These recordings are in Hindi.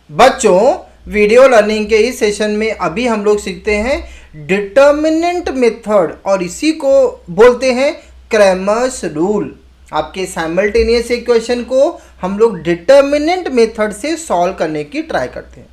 बच्चों, वीडियो लर्निंग के इस सेशन में अभी हम लोग सीखते हैं डिटर्मिनेंट मेथड और इसी को बोलते हैं क्रैमर्स रूल। आपके साइमल्टेनियस इक्वेशन को हम लोग डिटर्मिनेंट मेथड से सॉल्व करने की ट्राई करते हैं।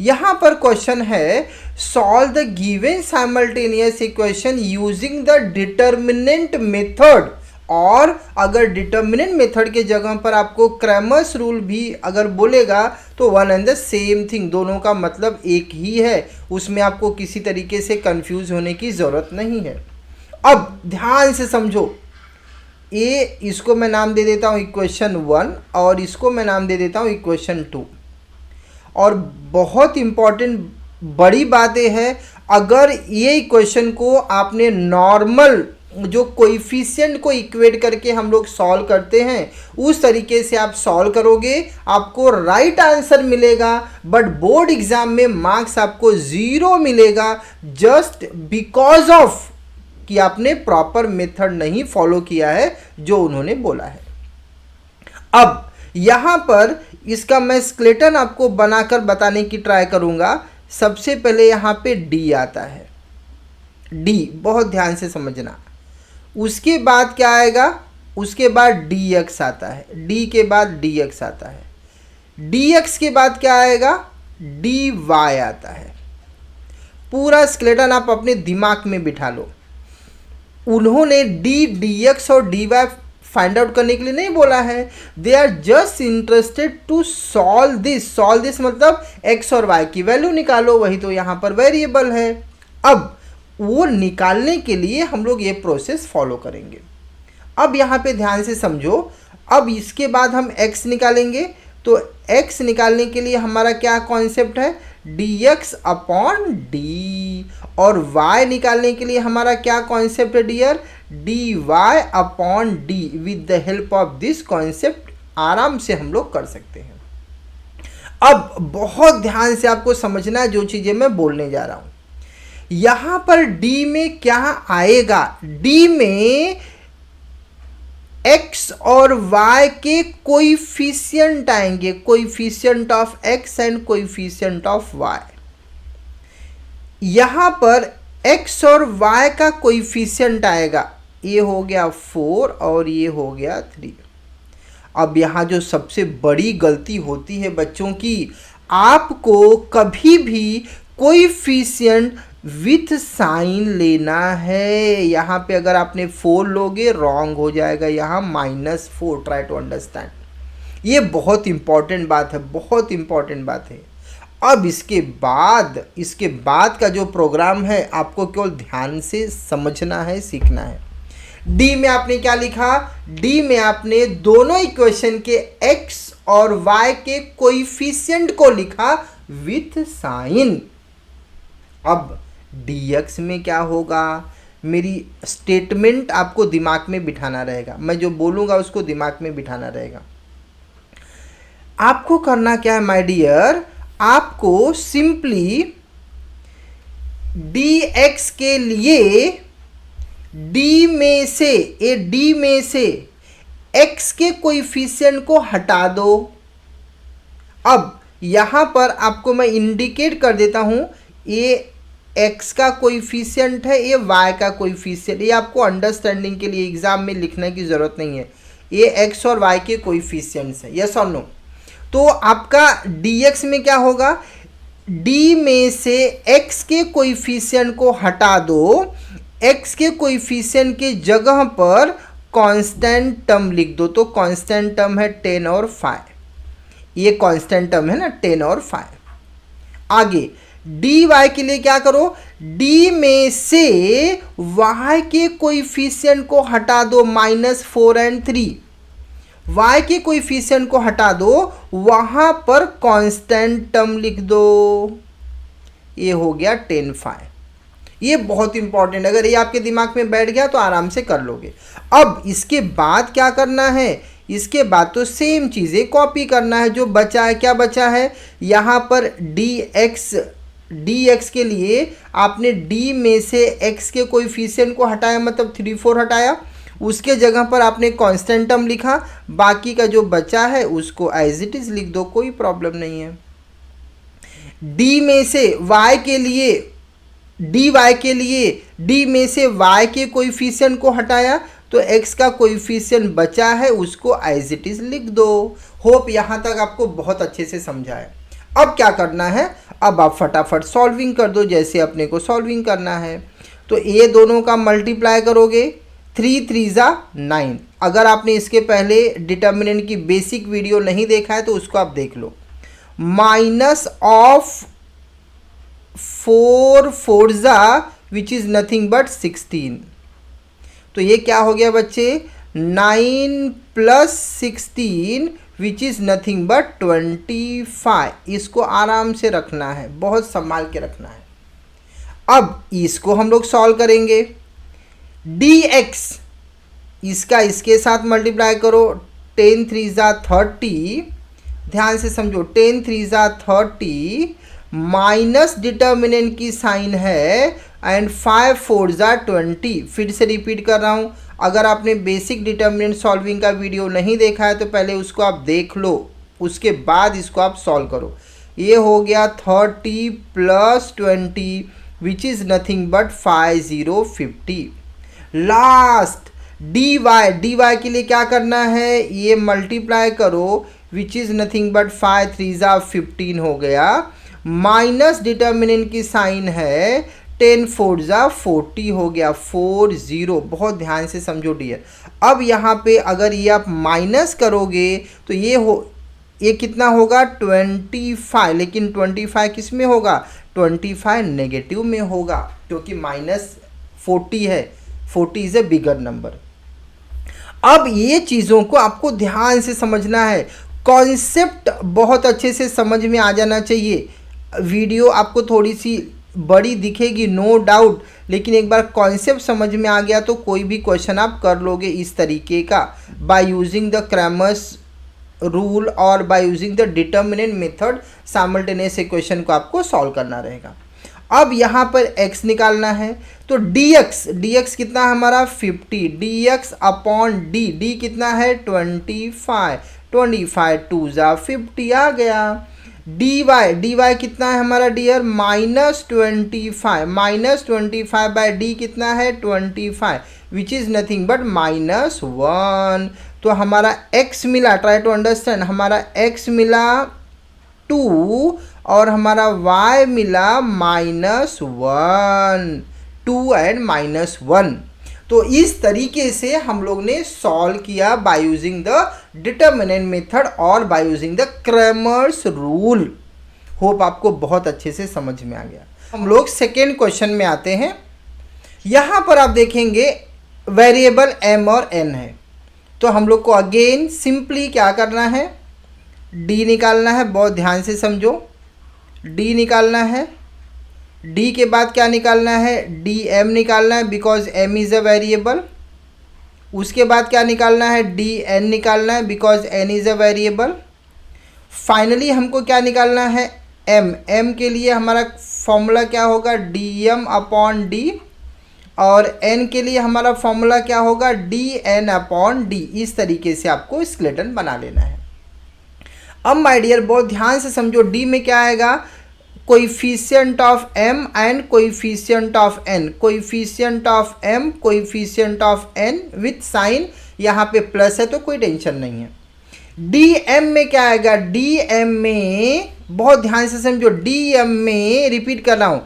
यहाँ पर क्वेश्चन है, solve the given simultaneous equation using the determinant method. और अगर डिटर्मिनेंट मेथड के जगह पर आपको क्रैमर्स रूल भी अगर बोलेगा तो one and the same thing, दोनों का मतलब एक ही है, उसमें आपको किसी तरीके से कंफ्यूज होने की ज़रूरत नहीं है। अब ध्यान से समझो, इसको मैं नाम दे देता हूँ इक्वेशन 1 और इसको मैं नाम दे देता हूँ इक्वेशन 2। और बहुत इम्पॉर्टेंट बड़ी बातें हैं, अगर ये इक्वेशन को आपने नॉर्मल जो कोएफिशिएंट को इक्वेट करके हम लोग सॉल्व करते हैं उस तरीके से आप सॉल्व करोगे, आपको राइट आंसर मिलेगा, बट बोर्ड एग्जाम में मार्क्स आपको 0 मिलेगा जस्ट बिकॉज ऑफ कि आपने प्रॉपर मेथड नहीं फॉलो किया है जो उन्होंने बोला है। अब यहाँ पर इसका मैं स्केलेटन आपको बनाकर बताने की ट्राई करूँगा। सबसे पहले यहाँ पे डी आता है, डी बहुत ध्यान से समझना। उसके बाद क्या आएगा, उसके बाद डी एक्स आता है, डी के बाद डी एक्स आता है, डी एक्स के बाद क्या आएगा, डी वाई आता है। पूरा स्केलेटन आप अपने दिमाग में बिठा लो। उन्होंने डी एक्स और डी वाई फाइंड आउट करने के लिए नहीं बोला है, they are just interested to solve this. Solve this मतलब एक्स और वाई की वैल्यू निकालो, वही तो यहाँ पर वेरिएबल है। अब वो निकालने के लिए हम लोग ये प्रोसेस फॉलो करेंगे। अब यहाँ पे ध्यान से समझो, अब इसके बाद हम x निकालेंगे, तो x निकालने के लिए हमारा क्या कॉन्सेप्ट है, dx अपॉन डी। और y निकालने के लिए हमारा क्या कॉन्सेप्ट है dear, dy upon d. With the help of this concept आराम से हम लोग कर सकते हैं। अब बहुत ध्यान से आपको समझना है जो चीज़ें मैं बोलने जा रहा हूँ। यहाँ पर D में क्या आएगा, D में x और y के कोएफिशिएंट आएंगे, coefficient of x and coefficient of y। यहाँ पर x और y का कोएफिशिएंट आएगा, ये हो गया 4 और ये हो गया 3। अब यहाँ जो सबसे बड़ी गलती होती है बच्चों की, आपको कभी भी कोएफिशिएंट विथ साइन लेना है। यहाँ पे अगर आपने 4 लोगे रॉन्ग हो जाएगा, यहाँ -4। ट्राई टू अंडरस्टैंड, ये बहुत इंपॉर्टेंट बात है, बहुत इंपॉर्टेंट बात है। अब इसके बाद का जो प्रोग्राम है आपको केवल ध्यान से समझना है, सीखना है। डी में आपने क्या लिखा, डी में आपने दोनों इक्वेशन के x और y के कोएफिशिएंट को लिखा विथ साइन। अब dx में क्या होगा, मेरी स्टेटमेंट आपको दिमाग में बिठाना रहेगा, मैं जो बोलूँगा उसको दिमाग में बिठाना रहेगा। आपको करना क्या है माय डियर, आपको सिंपली dx के लिए d में से x के कोएफिशिएंट को हटा दो। अब यहाँ पर आपको मैं इंडिकेट कर देता हूँ, ये x का कोएफिशिएंट है, ये y का कोएफिशिएंट। ये आपको अंडरस्टैंडिंग के लिए एग्जाम में लिखने की ज़रूरत नहीं है, ये x और y के कोएफिशिएंट्स है, यस और नो। तो आपका dx में क्या होगा, d में से x के कोएफिशिएंट को हटा दो, x के कोएफिशिएंट के जगह पर कांस्टेंट टर्म लिख दो। तो कांस्टेंट टर्म है 10 और 5, ये कांस्टेंट टर्म है ना 10 और 5। आगे डी वाई के लिए क्या करो, d में से y के कोएफिशिएंट को हटा दो, -4 एंड 3। y के कोएफिशिएंट को हटा दो, वहां पर कांस्टेंट टर्म लिख दो, ये हो गया 10 5। ये बहुत इंपॉर्टेंट, अगर ये आपके दिमाग में बैठ गया तो आराम से कर लोगे। अब इसके बाद क्या करना है, इसके बाद तो सेम चीज़ें कॉपी करना है। जो बचा है, क्या बचा है, यहाँ पर dx के लिए आपने d में से x के कोएफिशिएंट को हटाया, मतलब 3 4 हटाया, उसके जगह पर आपने कांस्टेंट टर्म लिखा, बाकी का जो बचा है उसको एज इट इज़ लिख दो, कोई प्रॉब्लम नहीं है। डी में से y के लिए डी में से y के कोएफिशिएंट को हटाया तो x का कोएफिशिएंट बचा है, उसको एज इट इज लिख दो। होप यहाँ तक आपको बहुत अच्छे से समझा है। अब क्या करना है, अब आप फटाफट सॉल्विंग कर दो जैसे अपने को सॉल्विंग करना है। तो ये दोनों का मल्टीप्लाई करोगे, 3 3 जा 9। अगर आपने इसके पहले डिटर्मिनेंट की बेसिक वीडियो नहीं देखा है तो उसको आप देख लो। माइनस ऑफ 4 4 जा विच इज़ नथिंग बट 16। तो ये क्या हो गया बच्चे, 9 plus 16 which is nothing but 25। इसको आराम से रखना है, बहुत संभाल के रखना है। अब इसको हम लोग सॉल्व करेंगे। dx इसका इसके साथ मल्टीप्लाई करो, 10 3 जा 30। ध्यान से समझो, 10 3 जा 30 माइनस डिटर्मिनेंट की साइन है एंड 5 4 जा 20। फिर से रिपीट कर रहा हूँ, अगर आपने बेसिक डिटर्मिनेंट सॉल्विंग का वीडियो नहीं देखा है तो पहले उसको आप देख लो, उसके बाद इसको आप सॉल्व करो। ये हो गया 30 plus 20 which is nothing but 50। Last dy के लिए क्या करना है, ये मल्टीप्लाई करो विच इज़ नथिंग बट 5 3 जा 15 हो गया, माइनस डिटर्मिनेंट की साइन है 10 4 जा 40 हो गया, 40। बहुत ध्यान से समझो डियर। अब यहाँ पे अगर ये आप माइनस करोगे तो ये कितना होगा 25, लेकिन 25 किस में होगा, 25 नेगेटिव में होगा क्योंकि माइनस 40 है, 40 इज़ ए बिगर नंबर। अब ये चीज़ों को आपको ध्यान से समझना है, कॉन्सेप्ट बहुत अच्छे से समझ में आ जाना चाहिए। वीडियो आपको थोड़ी सी बड़ी दिखेगी नो डाउट, लेकिन एक बार कॉन्सेप्ट समझ में आ गया तो कोई भी क्वेश्चन आप कर लोगे इस तरीके का, by using the Cramer's rule और by using the determinant method simultaneous equation को आपको सॉल्व करना रहेगा। अब यहाँ पर x निकालना है तो dx कितना है हमारा 50, dx अपॉन d कितना है 25 2 जा 50 आ गया। dy कितना है हमारा डियर -25 बाय d कितना है 25 विच इज़ नथिंग बट -1। तो हमारा x मिला, ट्राई टू अंडरस्टैंड, हमारा x मिला 2 और हमारा y मिला -1, 2 एंड -1। तो इस तरीके से हम लोग ने सॉल्व किया by using the determinant method और by using the Cramer's rule. Hope आपको बहुत अच्छे से समझ में आ गया। हम लोग सेकेंड क्वेश्चन में आते हैं। यहाँ पर आप देखेंगे वेरिएबल m और n है, तो हम लोग को अगेन सिंपली क्या करना है, d निकालना है। बहुत ध्यान से समझो, d निकालना है। d के बाद क्या निकालना है, dm निकालना है because m is a variable. उसके बाद क्या निकालना है, dn निकालना है because n is a variable. Finally हमको क्या निकालना है, m के लिए हमारा फॉर्मूला क्या होगा, dm अपॉन d, और n के लिए हमारा फॉर्मूला क्या होगा, dn अपॉन d। इस तरीके से आपको स्केलेटन बना लेना है। अब माय डियर बहुत ध्यान से समझो, d में क्या आएगा, coefficient of m and coefficient of n, coefficient of m coefficient of n with sign, यहाँ पे प्लस है तो कोई टेंशन नहीं है। dm में क्या आएगा, dm में बहुत ध्यान से समझो, dm में रिपीट कर रहा हूँ,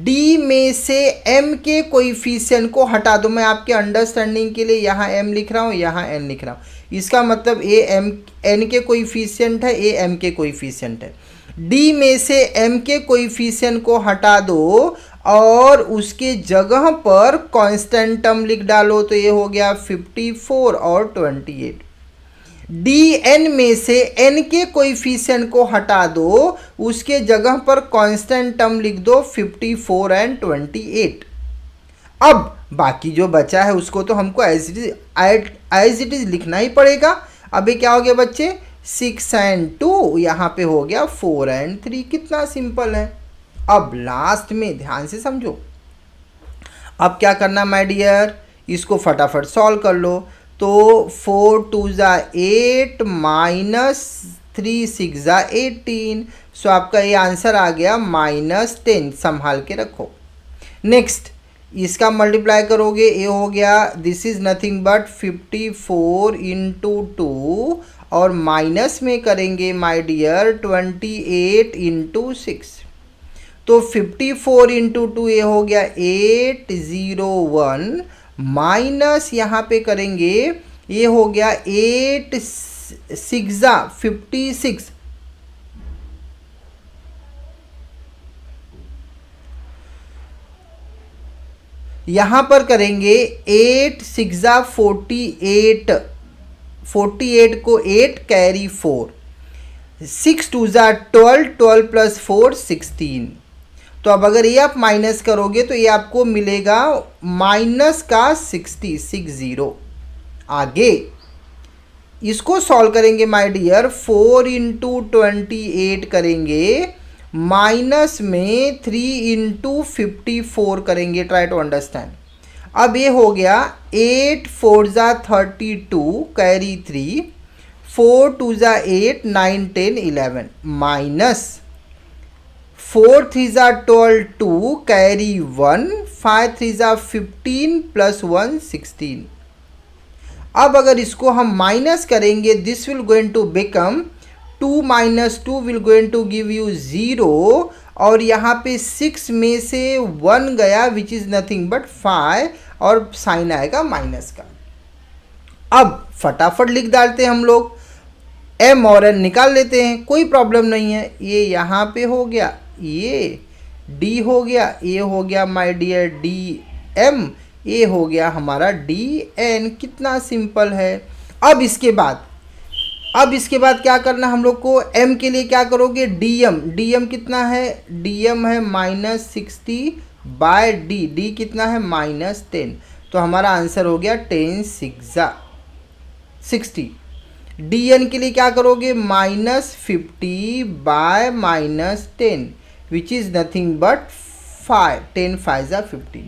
d में से m के कोएफिशिएंट को हटा दो। मैं आपके अंडरस्टैंडिंग के लिए यहाँ m लिख रहा हूँ, यहाँ n लिख रहा हूँ। इसका मतलब a m n के कोएफिशिएंट है, a m के कोएफिशिएंट है। d में से m के कोएफिशिएंट को हटा दो और उसके जगह पर कांस्टेंट टर्म लिख डालो, तो ये हो गया 54 और 28। dn में से n के कोएफिशिएंट को हटा दो, उसके जगह पर कांस्टेंट टर्म लिख दो 54 एंड 28। अब बाकी जो बचा है उसको तो हमको एज इट इज लिखना ही पड़ेगा। अभी क्या हो गया बच्चे, 6 एंड 2, यहाँ पे हो गया 4 एंड 3। कितना सिंपल है। अब लास्ट में ध्यान से समझो, अब क्या करना माय डियर, इसको फटाफट सॉल्व कर लो। तो 4 2 जा 8 माइनस 3 6 18। सो आपका ये आंसर आ गया -10। संभाल के रखो। नेक्स्ट इसका मल्टीप्लाई करोगे, ये हो गया, this is nothing but 54 into 2 और माइनस में करेंगे माय डियर 28 इंटू 6। तो 54 इंटू 2 ये हो गया 801 माइनस यहाँ पे करेंगे, ये हो गया 8 6 56। यहाँ पर करेंगे 8 6 48, 48 को 8 कैरी 4, 6 2 12, 12 प्लस 4 16। तो अब अगर ये आप माइनस करोगे तो ये आपको मिलेगा माइनस का 60। आगे इसको सॉल्व करेंगे माय डियर, 4 इंटू 28 करेंगे, माइनस में 3 इंटू 54 करेंगे। Try to understand. अब ये हो गया 8 4 32 कैरी 3, 4 2 8 9 10 11 माइनस 4 3 12 2 कैरी 1, 5 3 15 प्लस 1 16। अब अगर इसको हम माइनस करेंगे, this will going to become 2 minus 2 will going to give you 0 और यहाँ पे 6 में से 1 गया विच इज़ नथिंग बट 5 और साइन आएगा माइनस का। अब फटाफट लिख डालते हैं हम लोग, m और n निकाल लेते हैं, कोई प्रॉब्लम नहीं है। ये यहाँ पे हो गया, ये d हो गया, ये हो गया माय डियर dm, ये हो गया हमारा dn। कितना सिंपल है। अब इसके बाद क्या करना हम लोग को, m के लिए क्या करोगे, dm कितना है, dm है -60 बाय d कितना है -10। तो हमारा आंसर हो गया 10 6 60। dn के लिए क्या करोगे, -50 by -10 which is nothing but 5, 10 5 15।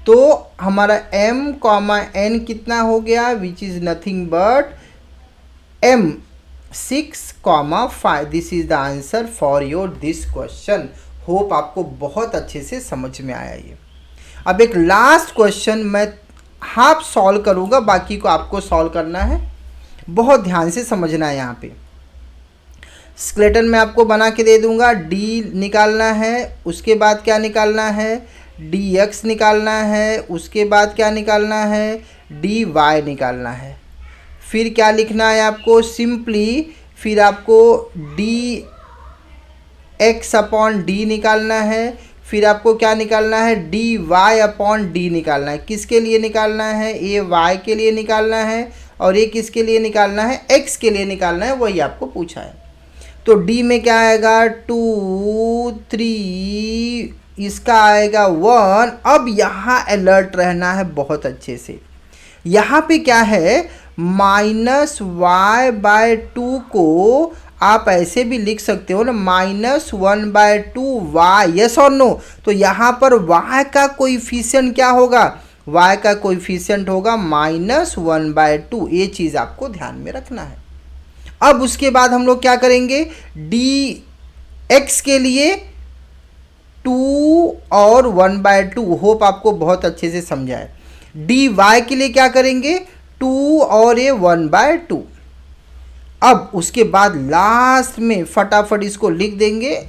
तो हमारा m n कितना हो गया, विच is nothing but m 6 5। This is the answer for your this question. Hope आपको बहुत अच्छे से समझ में आया ये। अब एक लास्ट क्वेश्चन मैं हाफ सॉल्व करूँगा, बाकी को आपको सॉल्व करना है। बहुत ध्यान से समझना है। यहाँ पे स्केलेटन में आपको बना के दे दूंगा, d निकालना है, उसके बाद क्या निकालना है, dx निकालना है, उसके बाद क्या निकालना है, dy निकालना है। फिर क्या लिखना है आपको, सिंपली फिर आपको dx अपॉन d निकालना है। फिर आपको क्या निकालना है, dy अपॉन d निकालना है। किसके लिए निकालना है, ये y के लिए निकालना है और ये किसके लिए निकालना है, x के लिए निकालना है, वही आपको पूछा है। तो d में क्या आएगा, 2 3, इसका आएगा 1। अब यहाँ अलर्ट रहना है बहुत अच्छे से। यहाँ पे क्या है, -y/2 को आप ऐसे भी लिख सकते हो ना, -1/2 y, यस और नो। तो यहाँ पर y का कोएफिशिएंट क्या होगा, y का कोएफिशिएंट होगा -1/2। ये चीज़ आपको ध्यान में रखना है। अब उसके बाद हम लोग क्या करेंगे, dx के लिए 2 और 1/2, होप आपको बहुत अच्छे से समझा है। dy के लिए क्या करेंगे, 2 और ये 1/2। अब उसके बाद लास्ट में फटाफट इसको लिख देंगे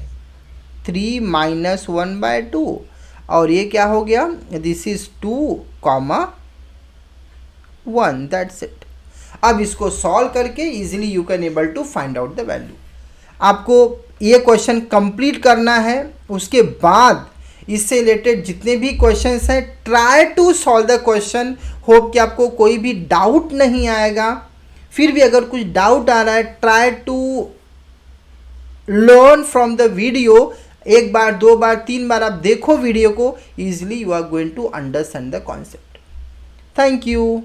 3 - 1/2 और ये क्या हो गया, दिस इज 2, 1, दैट्स इट। अब इसको सॉल्व करके easily you can able to find out the value. आपको ये क्वेश्चन कंप्लीट करना है। उसके बाद इससे रिलेटेड जितने भी क्वेश्चंस हैं, try to solve the question. Hope कि आपको कोई भी डाउट नहीं आएगा। फिर भी अगर कुछ डाउट आ रहा है, try to learn from the video. एक बार, 2 बार, 3 बार आप देखो वीडियो को, easily you are going to understand the concept. Thank you.